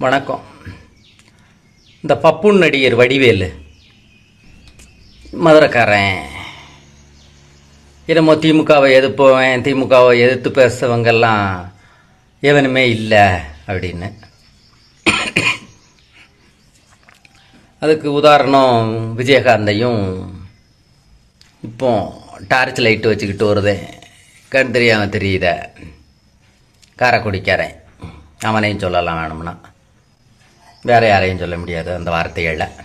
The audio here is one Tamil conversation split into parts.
வணக்கம். இந்த பப்புன் நடிகர் வடிவேலு மதுரைக்காரன் என்னமோ திமுகவை எதிர்ப்பவன், திமுகவை எதிர்த்து பேசுறவங்கெல்லாம் எவனுமே இல்லை அப்படின்னு. அதுக்கு உதாரணம் விஜயகாந்தையும் இப்போ டார்ச் லைட்டு வச்சுக்கிட்டு வருதே, கண் தெரியாமல் தெரியுத காரைக்குடிக்காரன், அவனையும் சொல்லலாம் வேணும்னா, வேறு யாரையும் சொல்ல முடியாது அந்த வார்த்தைகளில்.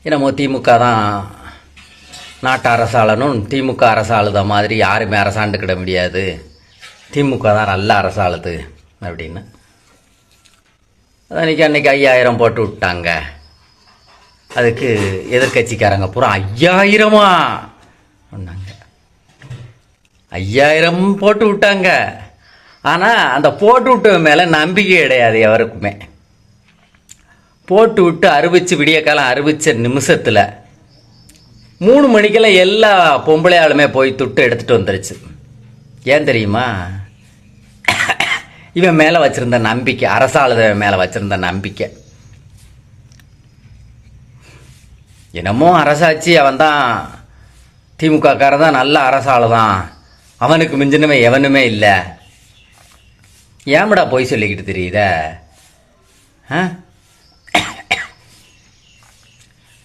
என்னமோ திமுக தான் நாட்டு அரசாளனும், திமுக அரசாளுத மாதிரி யாருமே அரசாண்டுக்கிட முடியாது, திமுக தான் நல்ல அரசாளுது அப்படின்னு. அன்றைக்கி 5000 போட்டு விட்டாங்க. அதுக்கு எதிர்கட்சிக்காரங்க பூரா 5000 சொன்னாங்க. 5000 போட்டு விட்டாங்க. ஆனால் அந்த போட்டு விட்ட மேலே நம்பிக்கை கிடையாது எவருக்குமே. போட்டு விட்டு அறிவிச்சு விடிய காலம் அறிவித்த நிமிஷத்தில் 3 மணிக்கெல்லாம் எல்லா பொம்பளையாளுமே போய் துட்டு எடுத்துகிட்டு வந்துருச்சு. ஏன் தெரியுமா? இவன் மேலே வச்சுருந்த நம்பிக்கை, அரசாளுதவன் மேலே வச்சுருந்த நம்பிக்கை. என்னமோ அரசாட்சி, அவன் தான் திமுகக்காரன் தான் நல்ல அரசாளுதான், அவனுக்கு மிஞ்சினவன் எவனுமே இல்லை. ஏமடா போய் சொல்லிக்கிட்டு தெரியுத?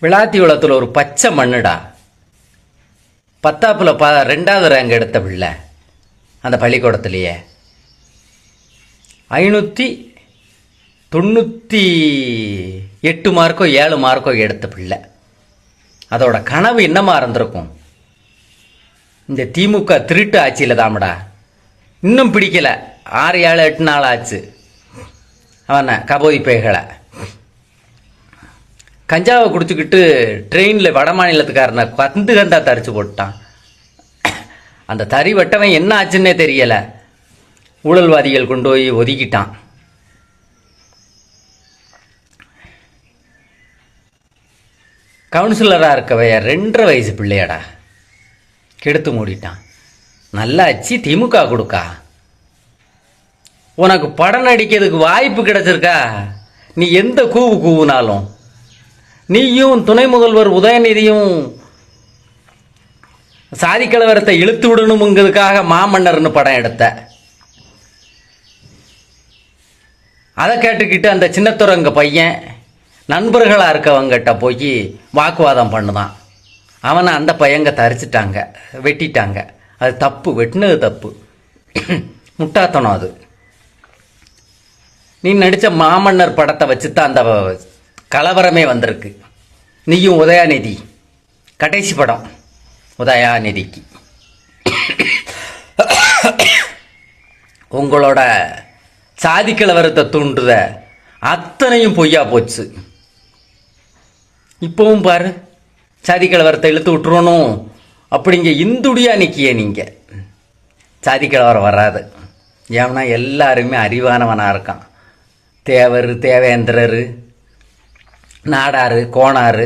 விளாத்தி குளத்தில் ஒரு பச்சை மண்ணுடா, 10ஆப்பில் 2வது ரேங்க் எடுத்த பிள்ளை அந்த பள்ளிக்கூடத்துலையே 598 மார்க்கோ 7 மார்க்கோ எடுத்த பிள்ளை. அதோட கனவு என்னமா இருந்திருக்கும்? இந்த திமுக திருட்டு ஆட்சியில் தாமடா, இன்னும் பிடிக்கல, 6, 7, 8 நாள் ஆச்சு. அவனை கபோதி பேய்களை கஞ்சாவை குடிச்சுக்கிட்டு ட்ரெயினில் வட மாநிலத்துக்காரனை கந்தா தரிச்சு போட்டான். அந்த தறி வெட்டவன் என்ன ஆச்சுன்னே தெரியலை. ஊழல்வாதிகள் கொண்டு போய் ஒதுக்கிட்டான். கவுன்சிலராக இருக்கவைய 2.5 வயசு பிள்ளையாடா கெடுத்து மூடிட்டான். நல்லாச்சு திமுக கொடுக்கா. உனக்கு படம் நடிக்கிறதுக்கு வாய்ப்பு கிடைச்சிருக்கா? நீ எந்த கூவு கூவுனாலும், நீயும் துணை முதல்வர் உதயநிதியும் சாதி கலவரத்தை இழுத்து விடணுங்கிறதுக்காக மாமன்னர்னு படம் எடுத்த. அதை கேட்டுக்கிட்டு அந்த சின்னத்துறங்க பையன் நண்பர்களாக இருக்கவங்கிட்ட போய் வாக்குவாதம் பண்ணுதான். அவனை அந்த பையங்க தரிச்சிட்டாங்க, வெட்டிட்டாங்க. அது தப்பு, வெட்டினது தப்பு, முட்டாத்தனம் அது. நீ நடித்த மாமன்னர் படத்தை வச்சு தான் அந்த கலவரமே வந்திருக்கு. நீயும் உதயாநிதி, கடைசி படம் உதயாநிதிக்கு. உங்களோட சாதி கலவரத்தை தூண்டுத அத்தனையும் பொய்யா போச்சு. இப்பவும் பாரு, சாதி கலவரத்தை இழுத்து விட்டுருவணும் அப்படிங்க இந்துடியா நிற்கிய நீங்கள். சாதி கலவரம் வராது. ஏன்னா எல்லாருமே அறிவானவனாக இருக்கான். தேவர், தேவேந்திரர், நாடார், கோணார்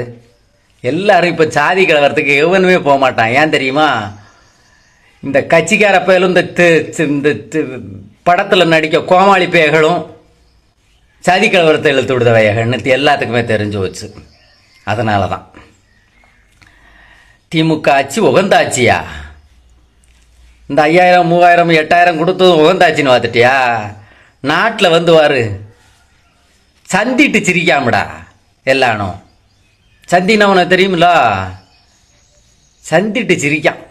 எல்லாரும் இப்போ சாதி கலவரத்துக்கு எவனுமே போக மாட்டான். ஏன் தெரியுமா? இந்த கட்சிக்கார பயலும் இந்த படத்தில் நடிக்க கோமாளி பேய்களும் சாதி கலவரத்தை இழுத்து விடுதவையகன்னு எல்லாத்துக்குமே தெரிஞ்சு வச்சு. அதனால தான் திமுக ஆட்சி உகந்தாட்சியா? இந்த 5000, 3000, 8000 கொடுத்ததும் உகந்தாட்சின்னு பார்த்துட்டியா? நாட்டில் வந்து வாரு, சந்திட்டு சிரிக்காமடா எல்லானும். சந்தினவனை தெரியுமில்ல, சந்திட்டு சிரிக்கான்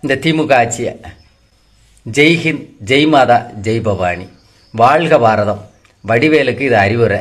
இந்த திமுக ஆட்சியை. ஜெய்ஹிந்த், ஜெய் மாதா, ஜெய் பவானி, வாழ்க பாரதம். வடிவேலுக்கு இது அறிவுரை.